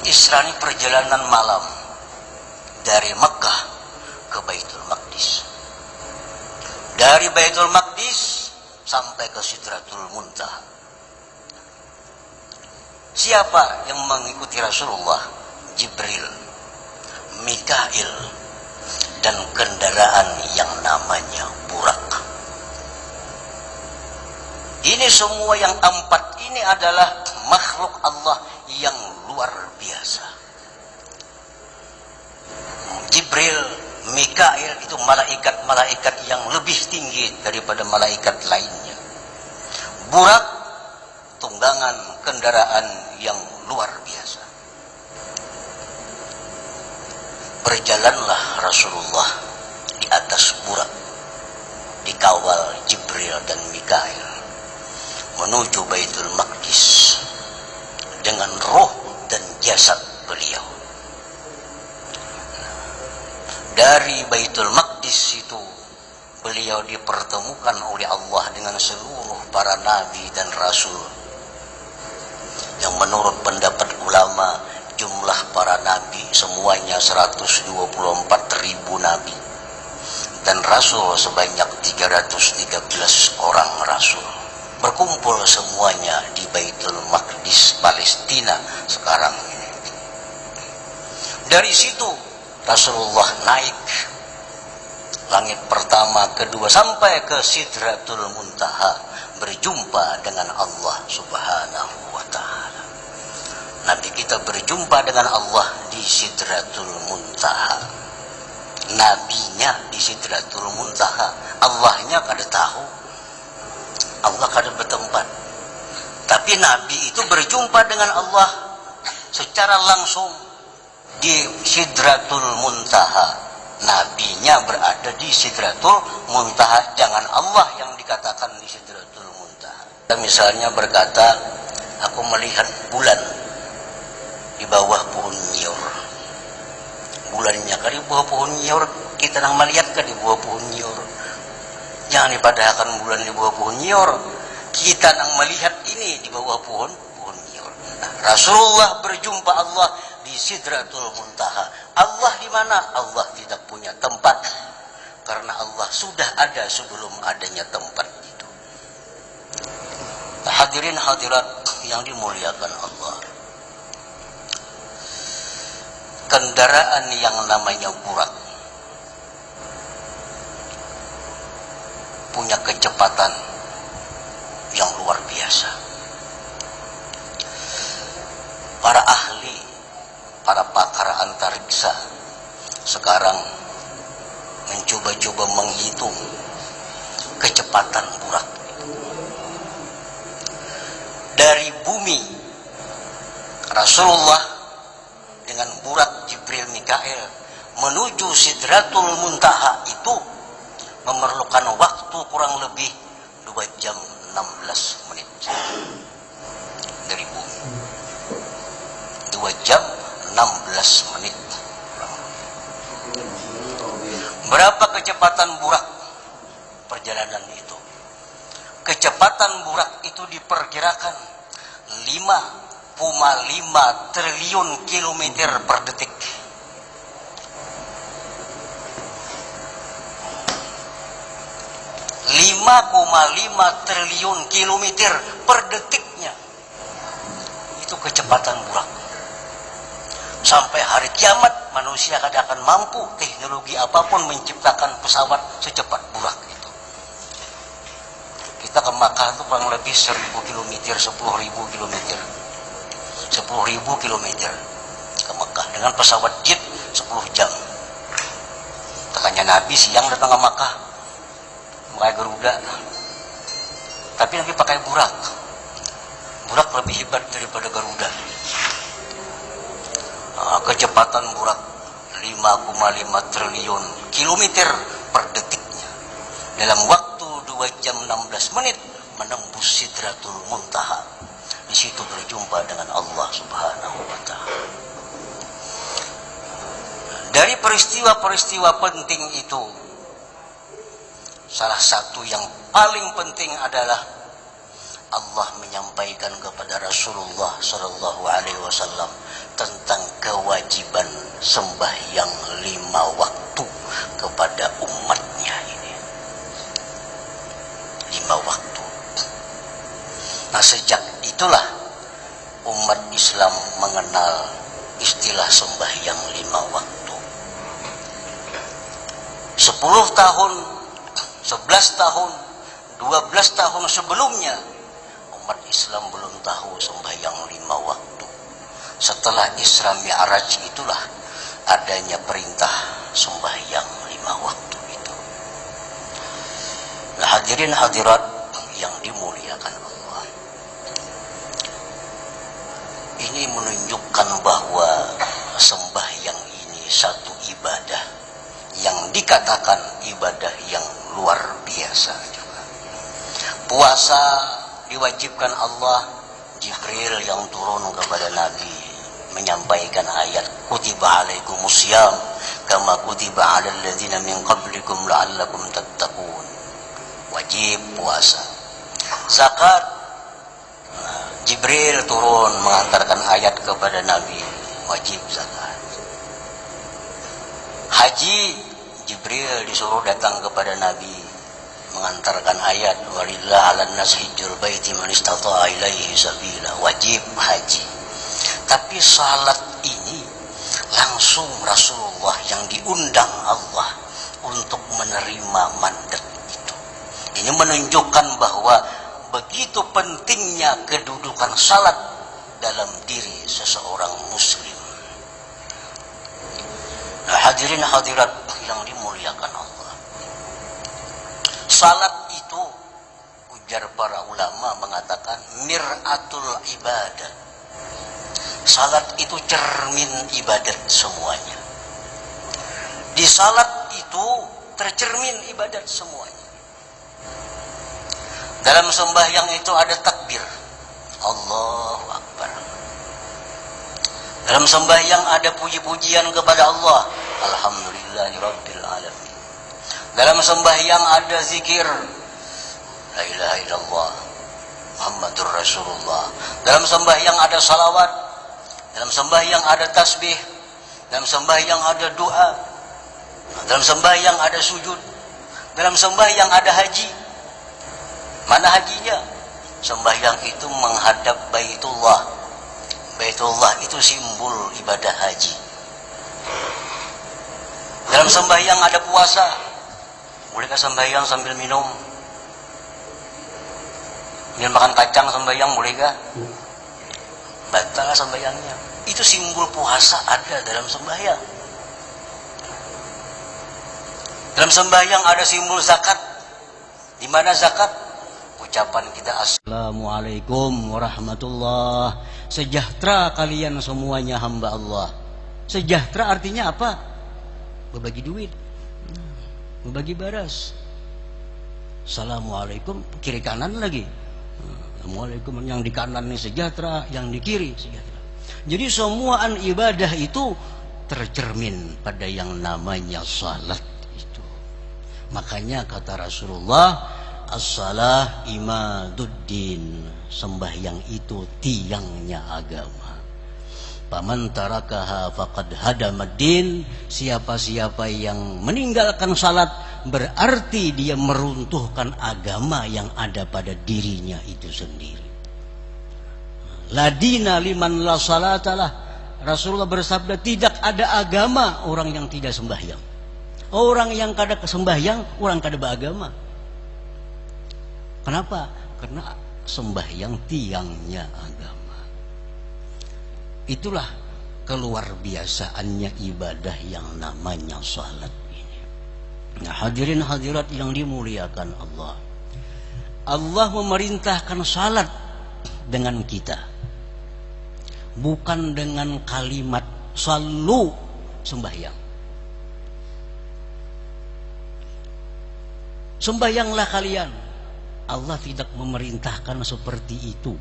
Isra ini perjalanan malam dari Mekah ke Baitul Maqdis. Dari Baitul Maqdis sampai ke Sidratul Muntaha. Siapa yang mengikuti Rasulullah? Jibril, Mikail, dan kendaraan yang namanya Burak. Ini semua yang empat ini adalah makhluk Allah yang luar biasa. Jibril, Mikail itu malaikat-malaikat yang lebih tinggi daripada malaikat lainnya. Burak, tunggangan kendaraan yang luar biasa. Berjalanlah Rasulullah di atas Burak, dikawal Jibril dan Mikail, menuju Baitul Maqdis dengan roh dan jasad beliau. Dari Baitul Maqdis itu beliau dipertemukan oleh Allah dengan seluruh para nabi dan rasul, yang menurut pendapat ulama jumlah para nabi semuanya 124.000 nabi, dan rasul sebanyak 313 orang rasul. Berkumpul semuanya di Baitul Maqdis Palestina sekarang ini. Dari situ Rasulullah naik langit pertama, kedua, sampai ke Sidratul Muntaha, berjumpa dengan Allah Subhanahu wa ta'ala. Nabi kita berjumpa dengan Allah di Sidratul Muntaha. Nabinya di Sidratul Muntaha, Allahnya kada tahu, Allah kada bertempat. Tapi Nabi itu berjumpa dengan Allah secara langsung di Sidratul Muntaha. Nabinya berada di Sidratul Muntaha, jangan Allah yang dikatakan di Sidratul Muntaha. Dan misalnya berkata, aku melihat bulan di bawah pohon nyiur. Bulannya kan di bawah pohon nyiur, kita nang melihat kan di bawah pohon nyiur. Jangan dipadahkan bulan di bawah pohon nyiur, kita nang melihat ini di bawah pohon nyiur. Nah, Rasulullah berjumpa Allah di Sidratul Muntaha. Allah di mana? Allah tidak punya tempat, karena Allah sudah ada sebelum adanya tempat itu. Hadirin hadirat yang dimuliakan Allah, kendaraan yang namanya Burak punya kecepatan yang luar biasa. Para ahli, para pakar antariksa sekarang mencoba-coba menghitung kecepatan Burak itu. Dari bumi Rasulullah dengan Burak Jibril Mikail menuju Sidratul Muntaha itu memerlukan waktu kurang lebih 2 jam 16 menit dari bumi. 2 jam 16 menit. Berapa kecepatan Burak perjalanan itu? Kecepatan Burak itu diperkirakan 5,5 triliun kilometer per detik. 5,5 triliun kilometer per detiknya. Itu kecepatan Burak. Sampai hari kiamat manusia tidak akan mampu teknologi apapun menciptakan pesawat secepat Burak itu. Kita ke Makkah itu kurang lebih 1000 km, 10.000 km. 10.000 km ke Makkah dengan pesawat jet 10 jam. Makanya Nabi siang datang ke Makkah pakai Garuda, tapi Nabi pakai Burak. Burak lebih hebat daripada Garuda. Kecepatan Burak 5,5 triliun kilometer per detiknya. Dalam waktu 2 jam 16 menit menembus Sidratul Muntaha. Di situ berjumpa dengan Allah Subhanahu wa ta'ala. Dari peristiwa-peristiwa penting itu, salah satu yang paling penting adalah Allah menyampaikan kepada Rasulullah sallallahu alaihi wasallam tentang sembahyang 5 waktu kepada umatnya ini. 5 waktu. Nah, sejak itulah umat Islam mengenal istilah sembahyang 5 waktu. 10 tahun, 11 tahun, 12 tahun sebelumnya umat Islam belum tahu sembahyang 5 waktu. Setelah Isra Mi'raj itulah adanya perintah sembahyang 5 waktu itu. Nah, hadirin hadirat yang dimuliakan Allah, ini menunjukkan bahwa sembahyang ini satu ibadah yang dikatakan ibadah yang luar biasa juga. Puasa diwajibkan Allah, Jibril yang turun kepada Nabi menyampaikan ayat kutiba alaikumusiyam kama kutiba alal ladzina min qablikum la'allakum tattaqun. Wajib puasa. Zakat, Jibril turun mengantarkan ayat kepada Nabi, wajib zakat. Haji, Jibril disuruh datang kepada Nabi mengantarkan ayat walillah 'alan nas hijjul baiti man istata'a ilaihi sabila, wajib haji. Tapi salat ini langsung Rasulullah yang diundang Allah untuk menerima mandat itu. Ini menunjukkan bahwa begitu pentingnya kedudukan salat dalam diri seseorang muslim. Nah, hadirin hadirat yang dimuliakan Allah, salat itu ujar para ulama mengatakan mir'atul ibadah. Salat itu cermin ibadat semuanya. Di salat itu tercermin ibadat semuanya. Dalam sembahyang itu ada takbir, Allahu Akbar. Dalam sembahyang ada puji-pujian kepada Allah, Alhamdulillahirabbil alamin. Dalam sembahyang ada zikir, La ilaha illallah Muhammadur Rasulullah. Dalam sembahyang ada salawat. Dalam sembahyang ada tasbih. Dalam sembahyang ada doa. Dalam sembahyang ada sujud. Dalam sembahyang ada haji. Mana hajinya? Sembahyang itu menghadap Baitullah. Baitullah itu simbol ibadah haji. Dalam sembahyang ada puasa. Bolehkah sembahyang sambil minum? Minum makan kacang sembahyang bolehkah? Batal sembahyangnya. Itu simbol puasa ada dalam sembahyang. Dalam sembahyang ada simbol zakat. Di mana zakat? Ucapan kita Assalamualaikum warahmatullah. Sejahtera kalian semuanya hamba Allah. Sejahtera artinya apa? Berbagi duit, berbagi baras. Assalamualaikum, kiri kanan lagi. Assalamualaikum, yang di kanan ini sejahtera, yang di kiri sejahtera. Jadi semua ibadah itu tercermin pada yang namanya salat itu. Makanya kata Rasulullah, as-salah imaduddin, sembahyang itu tiangnya agama. Faman tarakaha faqad hadamaddin, siapa-siapa yang meninggalkan salat berarti dia meruntuhkan agama yang ada pada dirinya itu sendiri. La dina liman la salatalah. Rasulullah bersabda, tidak ada agama orang yang tidak sembahyang. Orang yang kada sembahyang, orang kada beragama. Kenapa? Karena sembahyang tiangnya agama. Itulah keluar biasaannya ibadah yang namanya salat ini. Nah, hadirin hadirat yang dimuliakan Allah, Allah memerintahkan salat dengan kita, bukan dengan kalimat sallu, sembahyang. Sembahyanglah kalian. Allah tidak memerintahkan seperti itu.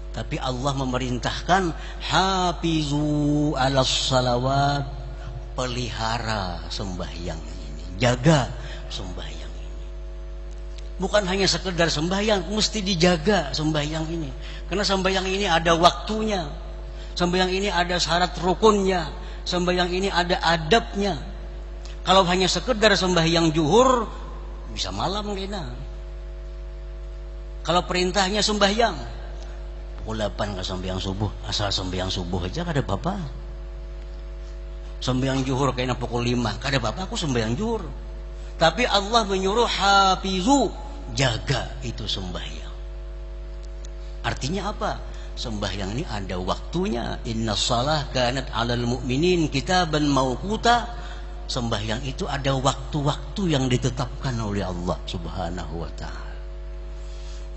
Tapi Allah memerintahkan hafizu 'alas salawat, pelihara sembahyang ini, jaga sembahyang ini. Bukan hanya sekedar sembahyang, mesti dijaga sembahyang ini. Karena sembahyang ini ada waktunya. Sembahyang ini ada syarat rukunnya. Sembahyang ini ada adabnya. Kalau hanya sekedar sembahyang zuhur, bisa malam kena. Kalau perintahnya sembahyang, pukul 8 nggak sembahyang subuh, asal sembahyang subuh aja kada apa-apa. Sembahyang zuhur kayaknya pukul 5, kada apa-apa aku sembahyang zuhur. Tapi Allah menyuruh hafizu, jaga itu sembahyang. Artinya apa? Sembahyang ini ada waktunya. Inna shalah kanat 'alal mu'minin kitaban mauquta. Sembahyang itu ada waktu-waktu yang ditetapkan oleh Allah Subhanahu wa taala.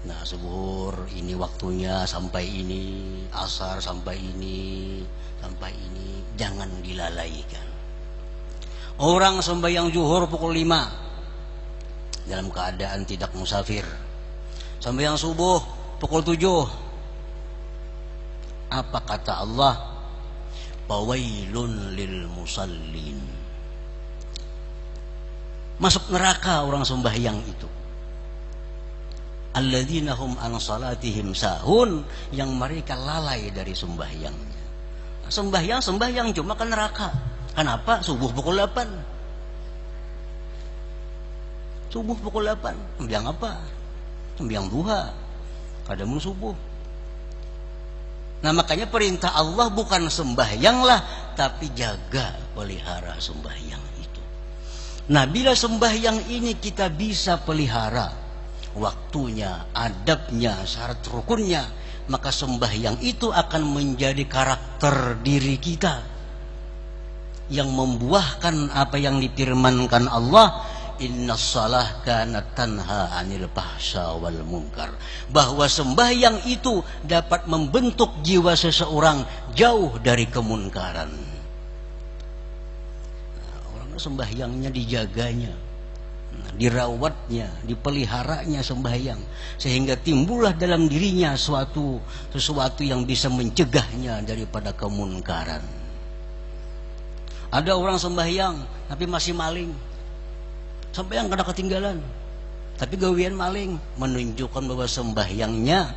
Nah, zuhur ini waktunya sampai ini, asar sampai ini, jangan dilalaikan. Orang sembahyang zuhur pukul 5 dalam keadaan tidak musafir. Sembahyang subuh pukul 7. Apa kata Allah? Fawailun lil musallin. Masuk neraka orang sembahyang itu. Alladzina hum an salatihim sahun, yang mereka lalai dari sembahyangnya. Sembahyang cuma ke neraka. Kenapa? Subuh pukul 8. Subuh pukul 8. Sembahyang apa? Sembahyang duha. Kadamun subuh. Nah, makanya perintah Allah bukan sembahyanglah, tapi jaga, pelihara sembahyang itu. Nah, bila sembahyang ini kita bisa pelihara waktunya, adabnya, syarat rukunnya, maka sembahyang itu akan menjadi karakter diri kita yang membuahkan apa yang difirmankan Allah, innas shalah kanat tanha 'anil fahsya wal munkar, bahwa sembahyang itu dapat membentuk jiwa seseorang jauh dari kemunkaran. Nah, orang sembahyangnya dijaganya, dirawatnya, dipeliharanya sembahyang, sehingga timbullah dalam dirinya sesuatu yang bisa mencegahnya daripada kemunkaran. Ada orang sembahyang tapi masih maling, sembahyang kada ketinggalan, tapi gawian maling, menunjukkan bahwa sembahyangnya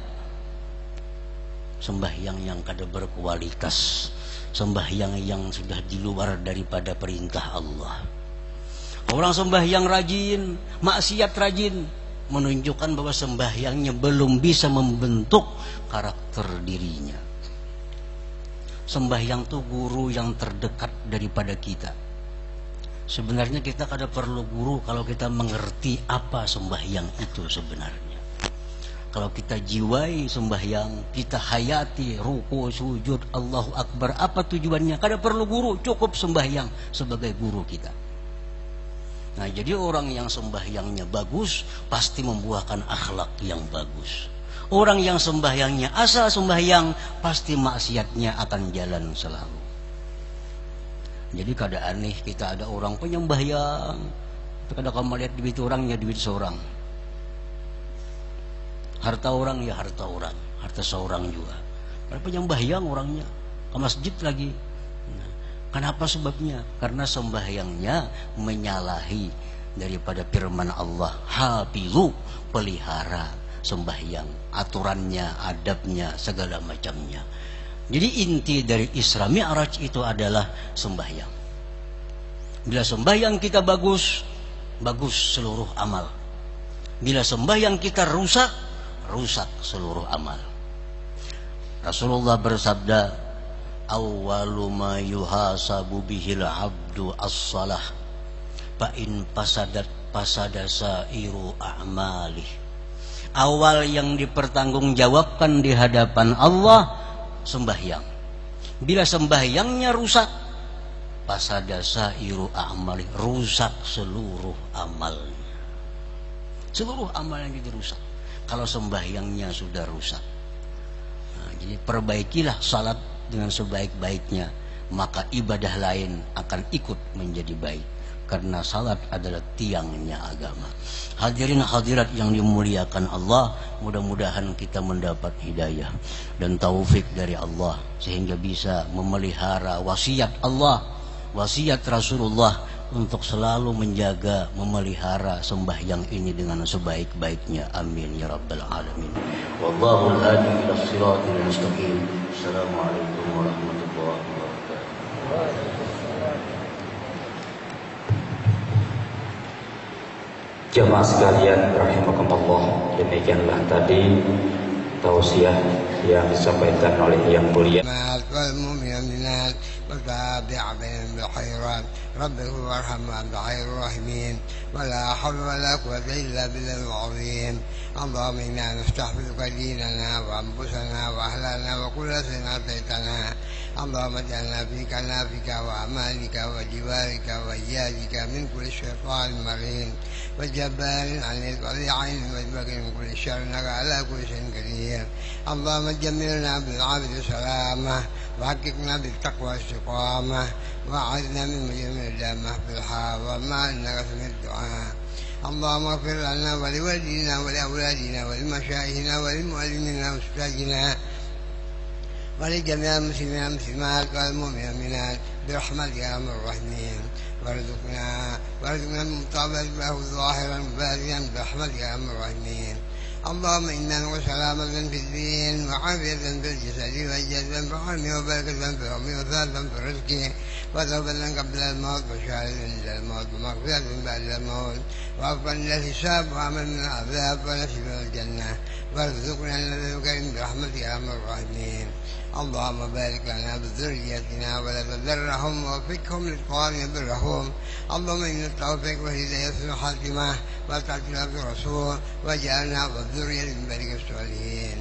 sembahyang yang kada berkualitas, sembahyang yang sudah di luar daripada perintah Allah. Orang sembahyang rajin, maksiat rajin, menunjukkan bahwa sembahyangnya belum bisa membentuk karakter dirinya. Sembahyang itu guru yang terdekat daripada kita. Sebenarnya kita kada perlu guru kalau kita mengerti apa sembahyang itu sebenarnya. Kalau kita jiwai sembahyang, kita hayati ruku, sujud, Allahu Akbar, apa tujuannya? Kada perlu guru, cukup sembahyang sebagai guru kita. Nah, jadi orang yang sembahyangnya bagus pasti membuahkan akhlak yang bagus. Orang yang sembahyangnya asal sembahyang, pasti maksiatnya akan jalan selalu. Jadi kada aneh kita ada orang penyembahyang, kada kamu lihat duit orangnya duit seorang, harta orang ya harta orang, harta seorang juga. Ada penyembahyang orangnya, ke masjid lagi. Nah, kenapa sebabnya? Karena sembahyangnya menyalahi daripada firman Allah, hafizu, pelihara sembahyang, aturannya, adabnya, segala macamnya. Jadi inti dari Isra Mi'raj itu adalah sembahyang. Bila sembahyang kita bagus, bagus seluruh amal. Bila sembahyang kita rusak, rusak seluruh amal. Rasulullah bersabda, awwalu ma yuhasabu bihil abdu as-salah, fa in fasadat fasada sairu a'malih. Awal yang dipertanggungjawabkan di hadapan Allah sembahyang. Bila sembahyangnya rusak, fasada sairu a'malih, rusak seluruh amalnya. Seluruh amalnya jadi rusak kalau sembahyangnya sudah rusak. Nah, jadi perbaikilah salat dengan sebaik-baiknya, maka ibadah lain akan ikut menjadi baik, karena salat adalah tiangnya agama. Hadirin hadirat yang dimuliakan Allah, mudah-mudahan kita mendapat hidayah dan taufik dari Allah sehingga bisa memelihara wasiat Allah, wasiat Rasulullah untuk selalu menjaga, memelihara sembahyang ini dengan sebaik-baiknya. Amin ya rabbal alamin. Wallahu al-hadi ila siratil mustaqim. Assalamualaikum warahmatullahi wabarakatuh. Jamaah sekalian rahimakumullah, demikianlah tadi tausiah yang disampaikan oleh yang mulia. وتابع بين الخيرات ربك وارحم وانت خير الراحمين ولا حول ولا قوة إلا بالله العظيم. اللهم إنا نستحفظك ديننا وأنفسنا وأهلنا وكل شيء أعطيتنا. اللهم اجعلنا في كنافك وأمانك وجوارك وإياك من كل شيطان مريض وجبار عنيد وذي عين وجبك من كل شر إنك على كل شيء قدير. اللهم جملنا بالعبد سلامة وحققنا بالتقوى استقامة وأعذنا من مجرم الدامة في الحاوة ما إنك سمع الدعاء. اللهم اغفر لنا ولوالدينا ولأولادنا ولمشايخنا وللمعلمين وأستاذنا ولجميع المسلمين والمسلمات والمؤمنين والمؤمنات برحمتك يا أرحم الراحمين. وارزقنا المطابقة له ظاهرا باطنا برحمتك يا أرحم الراحمين. اللهم إنا نسأل سلامة في الدين وعافية في الجسد والجسد وعلم وبركة في العلم وثباتا في الرزق وتوبة قبل الموت وشهادة عند الموت ومغفرة بعد الموت وعفوا عند الحساب وعمل من العذاب ونصيب الجنة وارزقنا الذي برحمتك يا أرحم الراحمين. اللهم بارك لنا بذريتنا ولا تذرهم ووفقهم للقوام برهم. اللهم إن التوفيق والهداية في الخاتمة والتعطيل في الرسول وجعلنا والذرية من بارك الصالحين.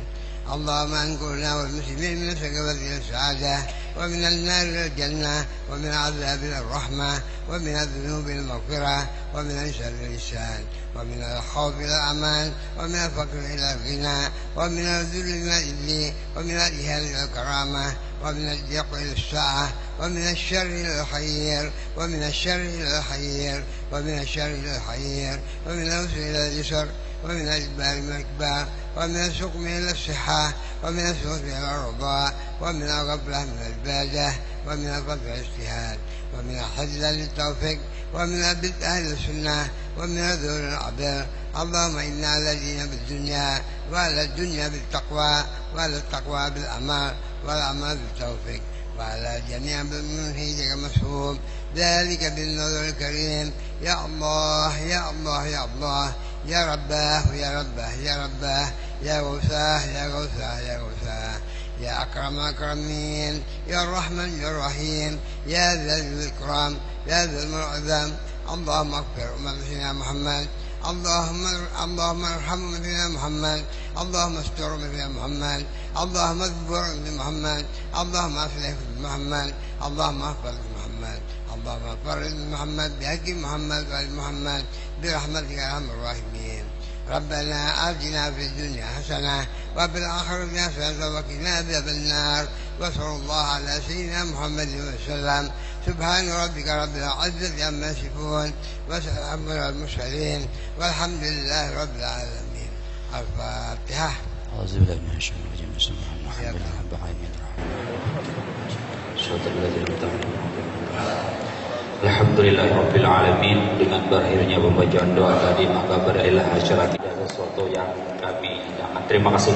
اللهم انقلنا والمسلمين من السقوط إلى السعادة ومن النار إلى الجنة ومن العذاب إلى الرحمة ومن الذنوب إلى المغفرة ومن الشر إلى الإحسان ومن الخوف إلى الأمان ومن الفقر إلى الغنى ومن الذل إلى الذل ومن الإهانة إلى الكرامة ومن الضيق إلى السعة ومن الشر إلى الخير ومن الشر إلى الخير ومن الشر إلى الخير ومن العسر إلى اليسر ومن الإجبار إلى الإكبار ومن السقم إلى الصحة ومن السوء إلى الرضا ومن الغفلة من العبادة ومن الفضل الاجتهاد ومن الحج للتوفيق ومن البدء أهل السنة ومن الذل العبر. اللهم إنا على دين بالدنيا وعلى الدنيا بالتقوى وعلى التقوى بالأمال والأمال بالتوفيق وعلى جميع بالمنهجك مسهوب ذلك بالنظر الكريم. يا الله يا الله يا الله يا رباه يا رباه يا رباه يا غوثاه يا غوثاه يا غوثاه يا أكرم الأكرمين يا الرحمن يا الرحيم يا ذا الإكرام يا ذا المعظم. اللهم اغفر أمتنا محمد. اللهم ارحم أمتنا محمد. اللهم استر أمتنا محمد. اللهم اذبر أمتنا محمد. اللهم أصلح محمد. اللهم احفظ محمد. اللهم فرج محمد بحق محمد وآل محمد برحمتك يا أرحم الراحمين. ربنا آتنا في الدنيا حسنة وفي الآخرة حسنة وقنا عذاب النار. وصلى الله على سيدنا محمد وسلم. سبحان ربك رب العزة عما يصفون وسلام على المرسلين والحمد لله رب العالمين. الفاتحة. أعوذ بالله من الشيطان الرجيم. بسم الله الرحمن الرحيم. Alhamdulillahirabbil alamin. Dengan berakhirnya pembacaan doa tadi maka berakhirlah acara tidak sesuatu yang kami jangan. Terima kasih.